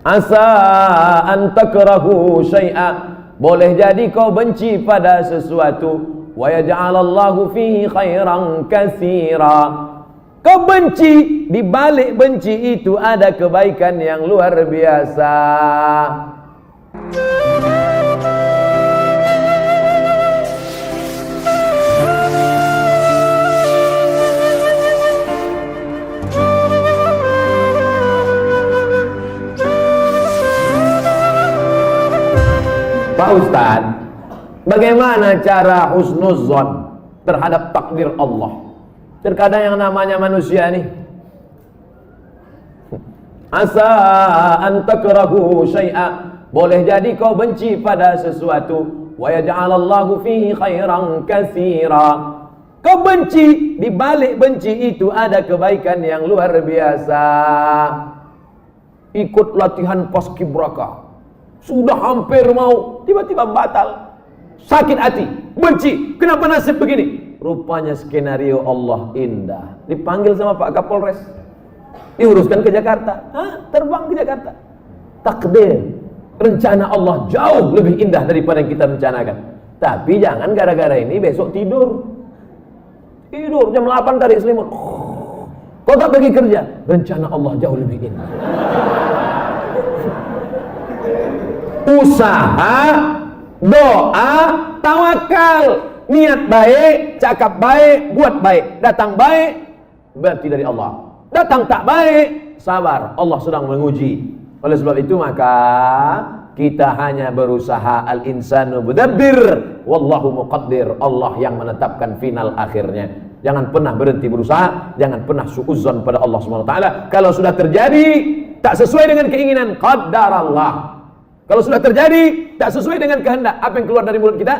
Asa an takrahu syai'a, boleh jadi kau benci pada sesuatu. Wa yaj'alallahu fihi khairan katsira, kau benci, di balik benci itu ada kebaikan yang luar biasa. Pak Ustadz, bagaimana cara husnuzon terhadap takdir Allah? Terkadang yang namanya manusia nih, asa an takrahu syai'a, boleh jadi kau benci pada sesuatu. Wa yaj'alallahu fihi khairan katsira, kau benci, di balik benci itu ada kebaikan yang luar biasa. Ikut latihan paskibraka, sudah hampir mau, tiba-tiba batal, sakit hati, benci, kenapa nasib begini? Rupanya skenario Allah indah. Dipanggil sama Pak Kapolres, diuruskan ke Jakarta. Terbang ke Jakarta. Takdir, rencana Allah jauh lebih indah daripada yang kita rencanakan. Tapi jangan gara-gara ini besok tidur jam 8 tarik selimut, kau tak pergi kerja, rencana Allah jauh lebih indah. Usaha, doa, tawakal, niat baik, cakap baik, buat baik, datang baik berarti dari Allah, datang tak baik, sabar, Allah sedang menguji. Oleh sebab itu maka kita hanya berusaha, al-insanu mudabbir wallahu muqaddir, Allah yang menetapkan final akhirnya. Jangan pernah berhenti berusaha, jangan pernah suudzon pada Allah Subhanahu wa taala. Kalau sudah terjadi tak sesuai dengan keinginan, qaddarallah. Kalau sudah terjadi tak sesuai dengan kehendak, apa yang keluar dari mulut kita?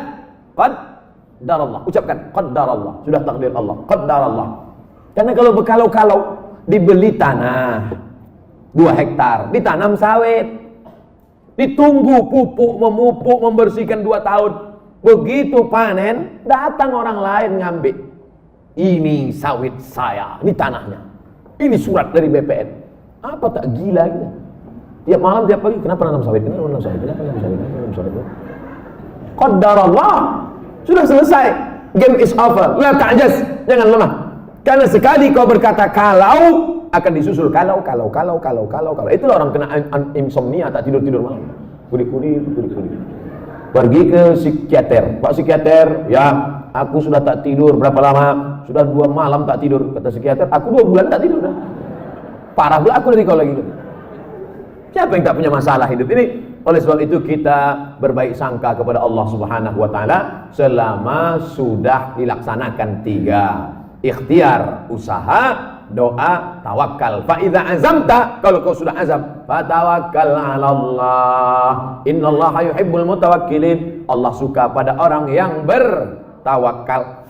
Qaddarallah. Ucapkan qaddarallah, sudah takdir Allah, qaddarallah. Karena kalau berkalau-kalau, dibeli tanah 2 hektar, ditanam sawit, ditunggu pupuk, memupuk, membersihkan 2 tahun. Begitu panen, datang orang lain ngambil. Ini sawit saya, ini tanahnya, ini surat dari BPN. Apa tak gila gitu? Tiap malam, tiap pagi, kenapa nanam sawit? Kenapa nanam sawit? Kenapa nanam sawit? Kenapa nanam sawit? Qaddarallah, sudah selesai. Game is over. La ta'jaz, jangan lemah. Karena sekali kau berkata kalau, akan disusul kalau. Itulah orang kena insomnia, tak tidur malam. Kuri-kuri. Pergi ke psikiater. Pak psikiater, ya, aku sudah tak tidur berapa lama? Sudah 2 malam tak tidur. Kata psikiater, aku 2 bulan tak tidur. Parah pula aku dari kau lagi. Siapa yang tak punya masalah hidup ini? Oleh sebab itu kita berbaik sangka kepada Allah Subhanahu wa taala selama sudah dilaksanakan 3: ikhtiar, usaha, doa, tawakal. Fa idza azamta, kalau kau sudah azam, fatawakkal 'ala Allah. Innallaha yuhibbul mutawakkilin. Allah suka pada orang yang bertawakal.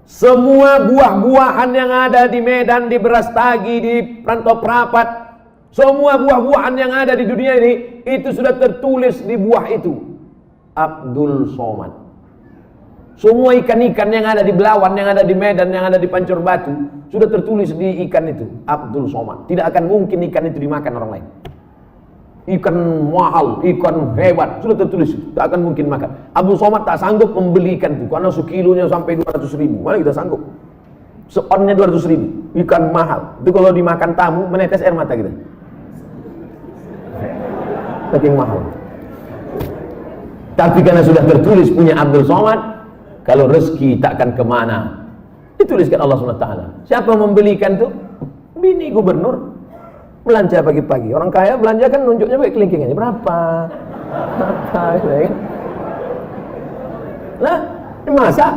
Semua buah-buahan yang ada di Medan, di Berastagi, di Rantau Prapat, semua buah-buahan yang ada di dunia ini, itu sudah tertulis di buah itu Abdul Somad. Semua ikan-ikan yang ada di Belawan, yang ada di Medan, yang ada di Pancur Batu, sudah tertulis di ikan itu Abdul Somad. Tidak akan mungkin ikan itu dimakan orang lain. Ikan mahal, ikan hebat, sudah tertulis, tak akan mungkin makan. Abdul Somad tak sanggup membeli ikan itu, karena sekilonya sampai 200.000. Mana kita sanggup? Seonnya 200.000, ikan mahal. Itu kalau dimakan tamu, menetes air mata kita. Saking mahal. Tapi karena sudah tertulis punya Abdul Somad, kalau rezeki takkan kemana, dituliskan Allah SWT. Siapa membelikan tuh? Bini gubernur. Belanja pagi-pagi. Orang kaya belanja kan nunjuknya pakai kelingkingannya. Berapa? Ya kan? Nah, dimasak.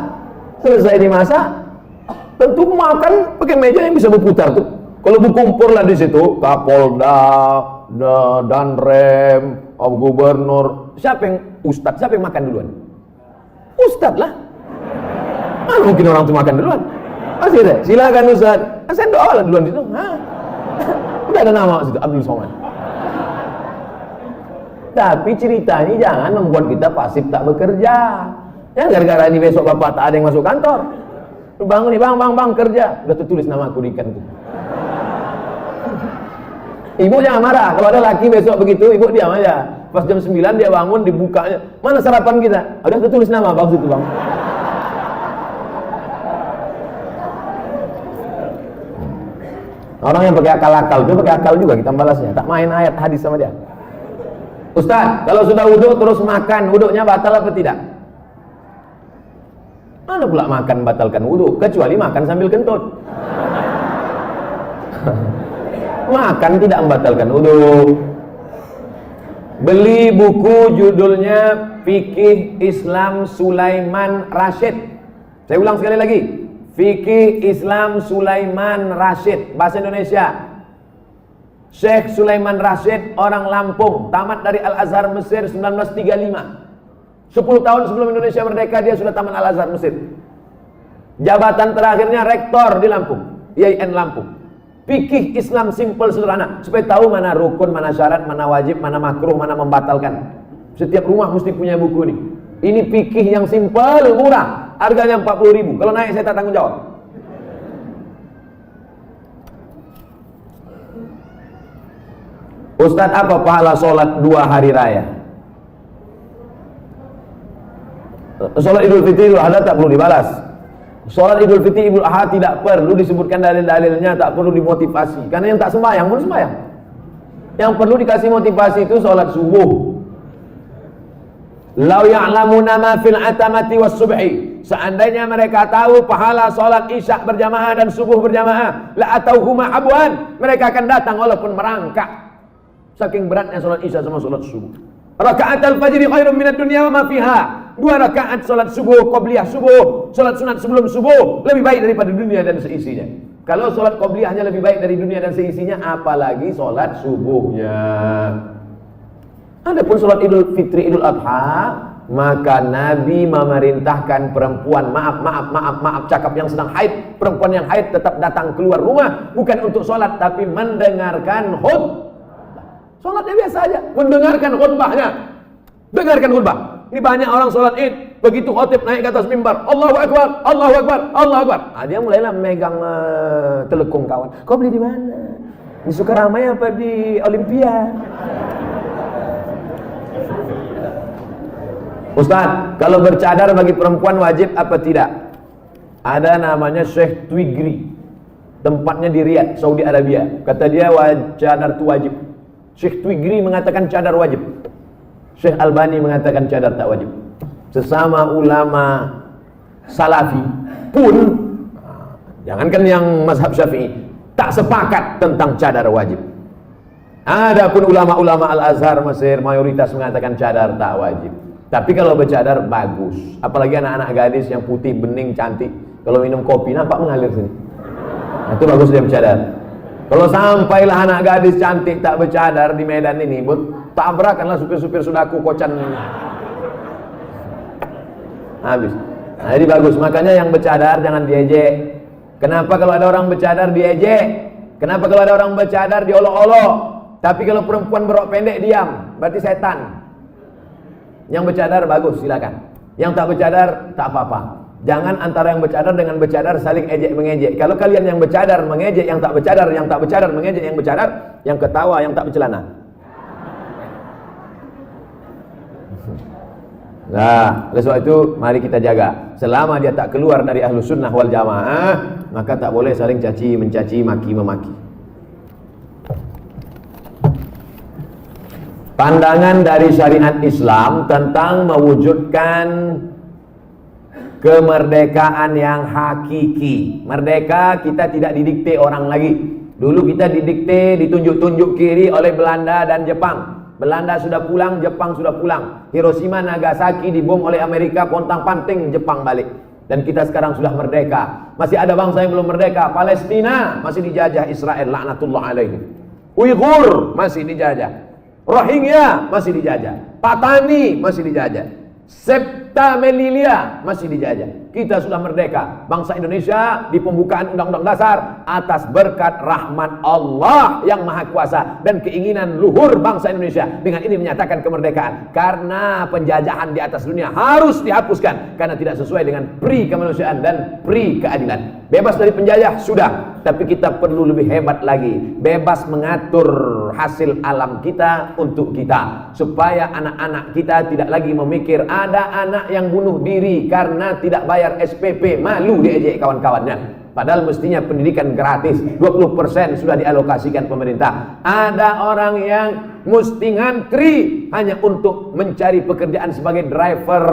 Selesai dimasak, tentu makan pakai meja yang bisa berputar tuh. Kalau berkumpul lah di situ, Kapolda, Danrem, Gubernur, siapa yang Ustadz, siapa yang makan duluan? Ustadz lah. Mana mungkin orang tuh makan duluan? Masih deh, silakan Ustadz. Saya doa lah duluan situ. Udah ada nama situ, Abdul Somad. Tapi cerita ini jangan membuat kita pasif tak bekerja. Ya gara-gara ini besok bapak tak ada yang masuk kantor. Lu bangun nih, bang kerja. Udah tertulis nama aku di ikan itu. Ibu jangan marah. Kalau ada laki besok begitu, ibu diam aja. Pas jam 9 dia bangun, dibukanya. Mana sarapan kita? Udah tertulis nama, bagus itu bang. Orang yang pakai akal-akal itu pakai akal juga kita balasnya. Tak main ayat hadis sama dia. Ustaz, kalau sudah wudhu terus makan, wudhunya batal apa tidak? Mana pula makan batalkan wudhu? Kecuali makan sambil kentut. Makan tidak membatalkan wudhu. Beli buku judulnya Fikih Islam Sulaiman Rasyid. Saya ulang sekali lagi. Fikih Islam Sulaiman Rasyid, bahasa Indonesia. Syekh Sulaiman Rasyid orang Lampung, tamat dari Al-Azhar Mesir 1935. 10 tahun sebelum Indonesia merdeka dia sudah tamat Al-Azhar Mesir. Jabatan terakhirnya rektor di Lampung, IAIN Lampung. Fikih Islam simple sederhana, supaya tahu mana rukun, mana syarat, mana wajib, mana makruh, mana membatalkan. Setiap rumah mesti punya buku ini. Ini fikih yang simple, murah, harganya 40.000. Kalau naik saya tak tanggung jawab. Ustadz, apa pahala sholat 2 hari raya? Sholat Idul Fitri, Idul Adha tak perlu dibalas. Sholat Idul Fitri, Idul Adha tidak perlu disebutkan dalil-dalilnya, tak perlu dimotivasi. Karena yang tak sembahyang pun sembahyang. Yang perlu dikasih motivasi itu sholat subuh. Lau ya'lamuna ma fil atamati was subhi. Seandainya mereka tahu pahala sholat isya berjamaah dan subuh berjamaah, la atauhuma abwan, mereka akan datang walaupun merangkak. Saking beratnya sholat isya sama sholat subuh. Rakaat al-fajri khairun minad dunya wa ma fiha. 2 rakaat sholat subuh, qobliyah subuh, sholat sunat sebelum subuh lebih baik daripada dunia dan seisinya. Kalau sholat qobliyahnya lebih baik dari dunia dan seisinya, apalagi sholat subuhnya. Adapun sholat Idul Fitri, Idul Adha, maka Nabi memerintahkan perempuan, maaf cakap yang sedang haid, perempuan yang haid tetap datang keluar rumah, bukan untuk sholat tapi mendengarkan khutbah. Sholatnya biasa aja, mendengarkan khutbahnya. Dengarkan khutbah. Ini banyak orang sholat id, begitu khotib naik ke atas mimbar, Allahu Akbar, Allahu Akbar, Allahu Akbar. Dia mulailah megang telekung kawan. Kau beli di mana? Di Sukaramai apa di Olimpia? Ustaz, kalau bercadar bagi perempuan wajib apa tidak? Ada namanya Syekh Twigri, tempatnya di Riyadh, Saudi Arabia. Kata dia cadar itu wajib. Syekh Twigri mengatakan cadar wajib. Syekh Albani mengatakan cadar tak wajib. Sesama ulama salafi pun, jangankan yang mazhab Syafi'i, tak sepakat tentang cadar wajib. Adapun ulama-ulama Al-Azhar Mesir mayoritas mengatakan cadar tak wajib. Tapi kalau bercadar bagus, apalagi anak-anak gadis yang putih, bening, cantik. Kalau minum kopi nampak mengalir sini. Nah, itu bagus dia bercadar. Kalau sampailah anak gadis cantik tak bercadar di Medan ini, tabrakanlah supir-supir sudaku kocan. Habis. Nah, jadi bagus. Makanya yang bercadar jangan diejek. Kenapa kalau ada orang bercadar diejek? Kenapa kalau ada orang bercadar diolok-olok? Tapi kalau perempuan berok pendek diam, berarti setan. Yang bercadar bagus, silakan. Yang tak bercadar tak apa-apa. Jangan antara yang bercadar dengan bercadar saling ejek-mengejek. Kalau kalian yang bercadar mengejek yang tak bercadar, yang tak bercadar mengejek yang bercadar, yang ketawa yang tak bercelana. Nah, oleh sebab itu mari kita jaga. Selama dia tak keluar dari Ahlus Sunnah wal Jamaah, maka tak boleh saling caci, mencaci, maki, memaki. Pandangan dari syariat Islam tentang mewujudkan kemerdekaan yang hakiki. Merdeka kita tidak didikte orang lagi. Dulu kita didikte, ditunjuk-tunjuk kiri oleh Belanda dan Jepang. Belanda sudah pulang, Jepang sudah pulang. Hiroshima, Nagasaki dibom oleh Amerika, pontang-panting Jepang balik. Dan kita sekarang sudah merdeka. Masih ada bangsa yang belum merdeka. Palestina masih dijajah Israel, laknatullah alaihi. Uighur masih dijajah. Rohingya masih dijajah. Patani masih dijajah. Septa Melilia masih dijajah. Kita sudah merdeka. Bangsa Indonesia di pembukaan Undang-Undang Dasar atas berkat rahmat Allah yang Maha Kuasa dan keinginan luhur bangsa Indonesia dengan ini menyatakan kemerdekaan. Karena penjajahan di atas dunia harus dihapuskan karena tidak sesuai dengan pri kemanusiaan dan pri keadilan. Bebas dari penjajah sudah, tapi kita perlu lebih hebat lagi. Bebas mengatur hasil alam kita untuk kita, supaya anak-anak kita tidak lagi memikir ada anak yang bunuh diri karena tidak bayar SPP, malu diejek kawan-kawannya. Padahal mestinya pendidikan gratis, 20% sudah dialokasikan pemerintah. Ada orang yang mesti ngantri hanya untuk mencari pekerjaan sebagai driver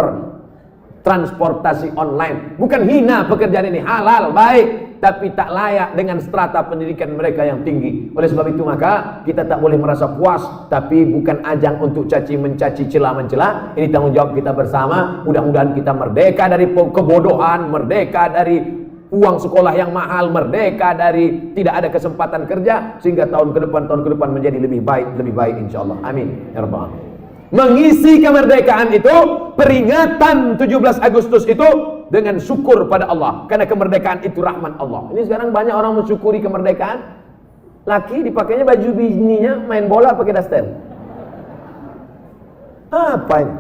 transportasi online. Bukan hina pekerjaan ini, halal, baik, tapi tak layak dengan strata pendidikan mereka yang tinggi. Oleh sebab itu maka kita tak boleh merasa puas, tapi bukan ajang untuk caci mencaci, celah mencela. Ini tanggung jawab kita bersama. Mudah-mudahan kita merdeka dari kebodohan, merdeka dari uang sekolah yang mahal, merdeka dari tidak ada kesempatan kerja, sehingga tahun ke depan menjadi lebih baik insyaallah. Amin ya rabbal alamin. Mengisi kemerdekaan itu, peringatan 17 Agustus itu dengan syukur pada Allah, karena kemerdekaan itu rahmat Allah. Ini sekarang banyak orang mensyukuri kemerdekaan, laki dipakainya baju bininya main bola pakai daster. Apa ini?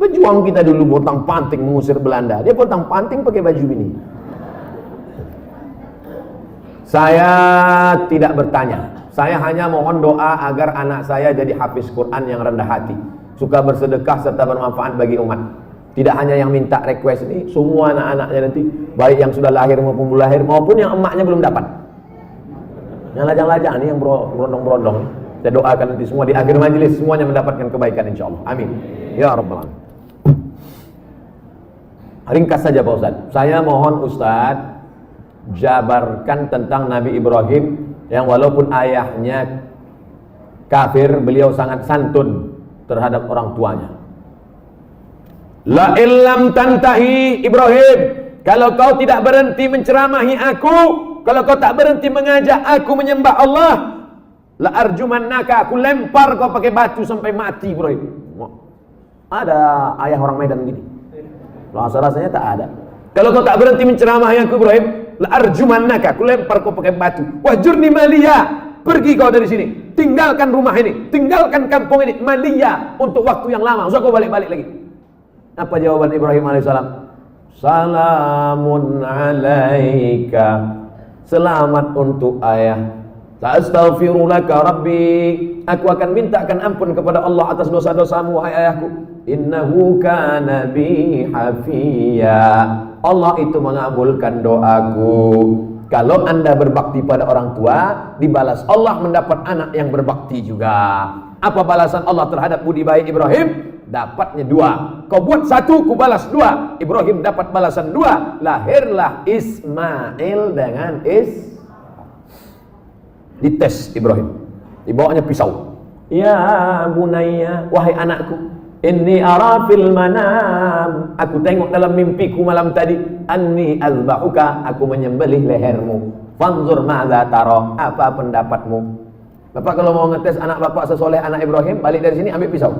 Pejuang kita dulu pontang panting mengusir Belanda, dia pontang panting pakai baju bini. Saya tidak bertanya, saya hanya mohon doa agar anak saya jadi hafiz Quran yang rendah hati, suka bersedekah serta bermanfaat bagi umat. Tidak hanya yang minta request ini, semua anak-anaknya nanti, baik yang sudah lahir maupun belum lahir, maupun yang emaknya belum dapat, yang lajang-lajang ini, yang berondong-berondong. Saya doakan nanti semua di akhir majelis semuanya mendapatkan kebaikan insyaallah. Amin ya rabbal alamin. Ringkas saja Pak Ustaz, saya mohon Ustaz jabarkan tentang Nabi Ibrahim yang walaupun ayahnya kafir, beliau sangat santun terhadap orang tuanya. La illam tantahi Ibrahim, kalau kau tidak berhenti menceramahi aku, kalau kau tak berhenti mengajak aku menyembah Allah, la arjumannaka, aku lempar kau pakai batu sampai mati Ibrahim. Ada ayah orang Medan gini? Rasanya tak ada. Kalau kau tak berhenti menceramahi aku Ibrahim, la arjumannaka, aku lempar kau pakai batu. Wahjurni maliya, pergi kau dari sini, tinggalkan rumah ini, tinggalkan kampung ini, maliya, untuk waktu yang lama, usah kau balik-balik lagi. Apa jawaban Ibrahim alaihissalam? Salamun alaika, selamat untuk ayah. Astaghfirulaka rabbi, aku akan mintakan ampun kepada Allah atas dosa-dosamu wahai ayahku. Innahu kana bi hafiya, Allah itu mengabulkan doaku. Kalau anda berbakti pada orang tua, dibalas Allah mendapat anak yang berbakti juga. Apa balasan Allah terhadap budi baik Ibrahim? Dapatnya 2. Kau buat 1, ku balas 2. Ibrahim dapat balasan 2. Lahirlah Ismail dengan dites Ibrahim, dibawanya pisau. Ya bunayya, wahai anakku, inni ara fil manam, aku tengok dalam mimpiku malam tadi, anni azbahuka, aku menyembelih lehermu. Fanzur ma'za tara, apa pendapatmu? Bapak kalau mau ngetes anak bapak sesoleh anak Ibrahim, balik dari sini ambil pisau.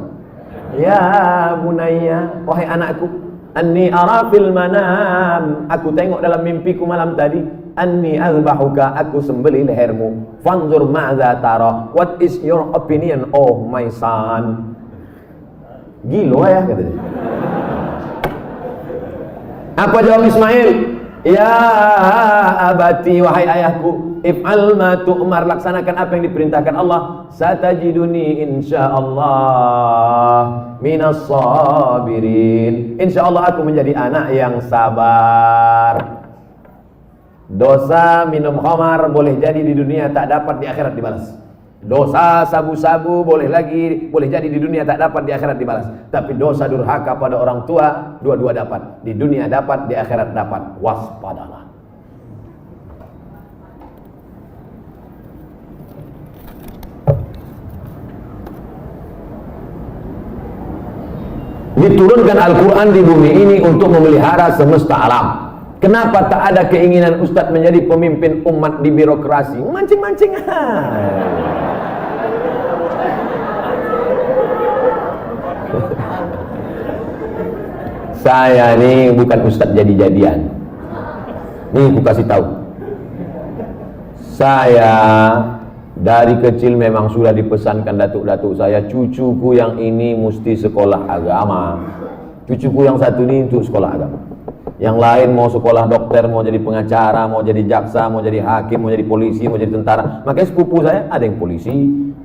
Ya bunayya, wahai anakku, anni ara fil manam, aku tengok dalam mimpiku malam tadi, anni azbahuka, aku sembelih lehermu. Fanzur ma'za tara, what is your opinion oh my son? Gila ya katanya. Apa jawab Ismail? Ya abati, wahai ayahku, if'al ma tu'mar, laksanakan apa yang diperintahkan Allah. Satajiduni insyaallah minas sabirin, insyaallah aku menjadi anak yang sabar. Dosa minum khamar boleh jadi di dunia tak dapat, di akhirat dibalas. Dosa sabu-sabu boleh jadi di dunia tak dapat, di akhirat dibalas. Tapi dosa durhaka pada orang tua, dua-dua dapat. Di dunia dapat, di akhirat dapat. Waspadalah. Diturunkan Al-Quran di bumi ini untuk memelihara semesta alam. Kenapa tak ada keinginan Ustadz menjadi pemimpin umat di birokrasi? Mancing-mancing. Saya nih bukan Ustadz jadi-jadian. Nih aku kasih tahu. Saya dari kecil memang sudah dipesankan datuk-datuk saya, cucuku yang ini mesti sekolah agama, cucuku yang satu ini untuk sekolah agama. Yang lain mau sekolah dokter, mau jadi pengacara, mau jadi jaksa, mau jadi hakim, mau jadi polisi, mau jadi tentara. Makanya sepupu saya ada yang polisi,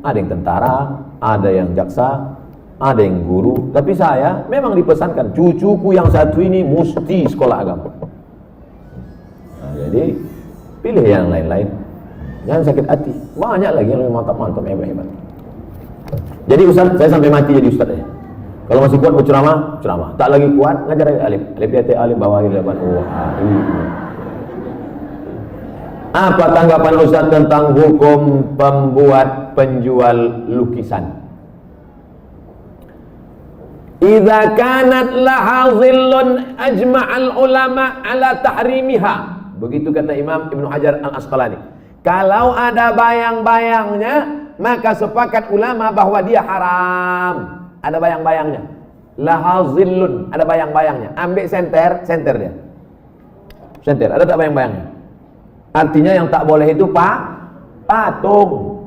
ada yang tentara, ada yang jaksa, ada yang guru. Tapi saya memang dipesankan cucuku yang satu ini mesti sekolah agama. Nah, jadi pilih yang lain-lain. Jangan sakit hati. Banyak lagi yang lebih mantap-mantap, hebat-hebat. Jadi Ustaz, saya sampai mati jadi Ustaz ya. Kalau masih kuat berceramah, ceramah. Tak lagi kuat, ngajar alif. Alif di alif bawah depan. Apa tanggapan Ustaz tentang hukum pembuat penjual lukisan? Idza kanat laha dhillun ajma'al ulama ala tahrimiha. Begitu kata Imam Ibnu Hajar Al-Asqalani. Kalau ada bayang-bayangnya, maka sepakat ulama bahwa dia haram. Ada bayang-bayangnya. Laha zillun, ada bayang-bayangnya. Ambil senter dia. Senter, ada tak bayang-bayangnya? Artinya yang tak boleh itu patung.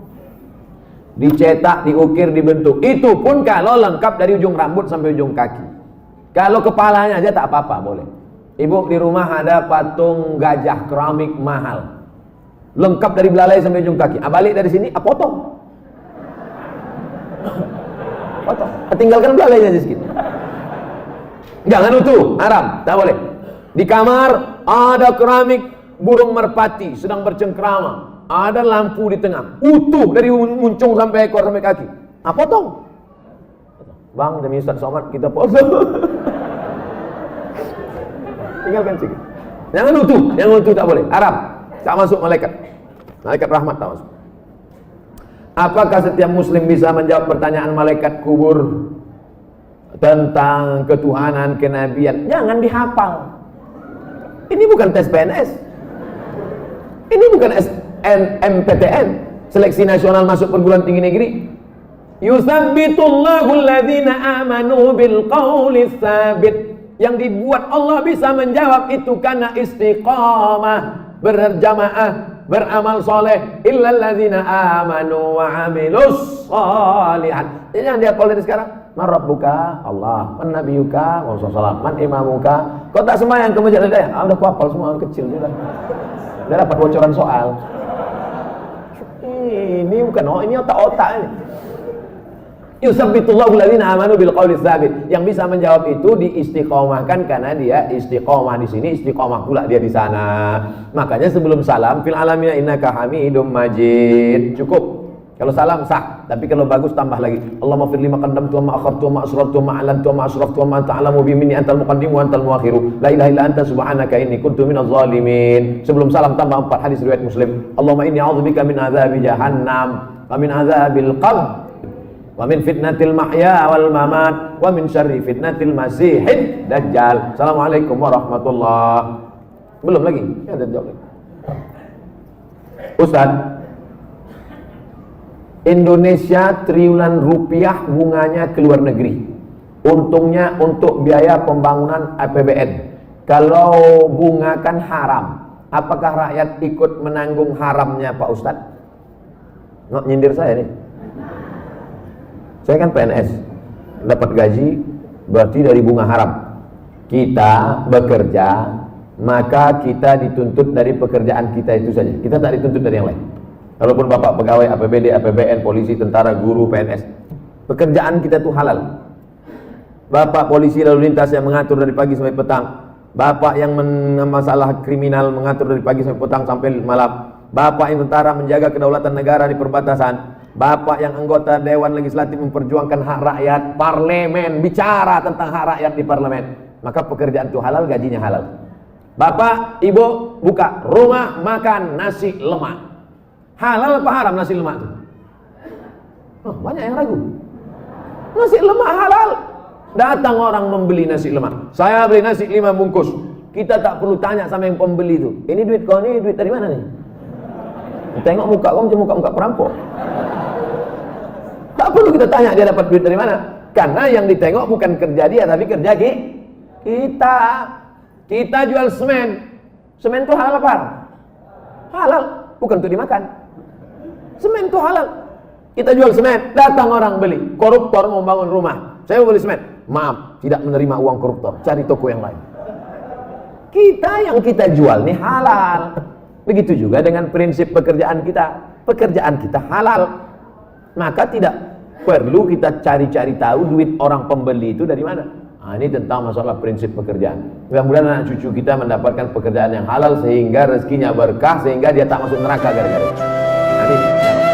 Dicetak, diukir, dibentuk. Itu pun kalau lengkap dari ujung rambut sampai ujung kaki. Kalau kepalanya aja tak apa-apa, boleh. Ibu di rumah ada patung gajah keramik mahal. Lengkap dari belalai sampai ujung kaki. Balik dari sini, potong. Potong. Tinggalkan belalainya aja sedikit. Jangan utuh, haram, tak boleh. Di kamar ada keramik burung merpati sedang bercengkrama, ada lampu di tengah, utuh dari muncung sampai ekor sampai kaki. Potong. Bang, demi Ustaz Somad kita potong. Tinggalkan sedikit. Jangan utuh tak boleh, haram. Tak masuk malaikat rahmat, tak masuk. Apakah setiap muslim bisa menjawab pertanyaan malaikat kubur tentang ketuhanan, kenabian? Jangan dihafal. Ini bukan tes PNS. Ini bukan SNMPTN, seleksi nasional masuk perguruan tinggi negeri. Yusabbitullahu alladhina amanu bil qawli tsabit. Yang dibuat Allah bisa menjawab itu karena istiqamah, berjamaah, beramal soleh. Illal ladzina amanu wa amilus shalihat. Jadi yang dia dari sekarang, man rabbuka? Allah. Man nabiyuka? Rasulullah. Man imamuka? Kau tak sembahyang ke masjid ya? Udah kuapal semua, kecil sudah. Udah dapat bocoran soal. Ini bukan ini otak-otak ini. Yusabbitullahu alladhina amanu bil qawli tsabit. Yang bisa menjawab itu diistiqomahkan karena dia istiqomah di sini, istiqomah pula dia di sana. Makanya sebelum salam fil alamina innaka hamidum majid. Cukup. Kalau salam sah, tapi kalau bagus tambah lagi. Allahumma fir lima qaddamtu wa ma akhartu wa ma asrartu wa ma a'lantu wa ma asraftu wa ma anta a'lamu bi minni antal muqaddim wa antal muakhiru. La ilaha illa anta subhanaka inni kuntu minadh zalimin. Sebelum salam tambah 4 hadis riwayat Muslim. Allahumma inni a'udzubika min adzabi jahannam wa min adzabil qabr wa min fitnatil mahya wal mamat wa min syarri fitnatil masihid dajjal. Assalamualaikum warahmatullahi. Belum lagi? Ya, ada jawab lagi. Ustaz, Indonesia triliunan rupiah bunganya ke luar negeri. Untungnya untuk biaya pembangunan APBN. Kalau bunga kan haram, apakah rakyat ikut menanggung haramnya Pak Ustadz? Nggak nyindir saya nih. Saya kan PNS, dapat gaji berarti dari bunga haram. Kita bekerja, maka kita dituntut dari pekerjaan kita itu saja. Kita tak dituntut dari yang lain. Walaupun bapak pegawai APBD, APBN, polisi, tentara, guru, PNS, pekerjaan kita itu halal. Bapak polisi lalu lintas yang mengatur dari pagi sampai petang, bapak yang masalah kriminal mengatur dari pagi sampai petang sampai malam, bapak yang tentara menjaga kedaulatan negara di perbatasan, bapak yang anggota Dewan Legislatif memperjuangkan hak rakyat, parlemen bicara tentang hak rakyat di parlemen, maka pekerjaan itu halal, gajinya halal. Bapak, ibu buka rumah makan nasi lemak, halal apa haram nasi lemak itu? Oh, banyak yang ragu. Nasi lemak halal. Datang orang membeli nasi lemak. Saya beli nasi 5 bungkus. Kita tak perlu tanya sama yang pembeli itu. Ini duit kau ni, duit dari mana nih? Tengok muka kau macam muka perampok. Tak perlu kita tanya dia dapat duit dari mana. Karena yang ditengok bukan kerja dia, tapi kerja kita. Kita jual semen. Semen itu halal apa? Halal, bukan untuk dimakan. Semen itu halal. Kita jual semen, datang orang beli. Koruptor mau bangun rumah, saya mau beli semen. Maaf, tidak menerima uang koruptor, cari toko yang lain. Kita yang kita jual nih halal. Begitu juga dengan prinsip pekerjaan kita. Pekerjaan kita halal. Maka tidak perlu kita cari-cari tahu duit orang pembeli itu dari mana. Nah, ini tentang masalah prinsip pekerjaan. Mudah-mudahan anak cucu kita mendapatkan pekerjaan yang halal sehingga rezekinya berkah, sehingga dia tak masuk neraka gara-gara itu. Amin.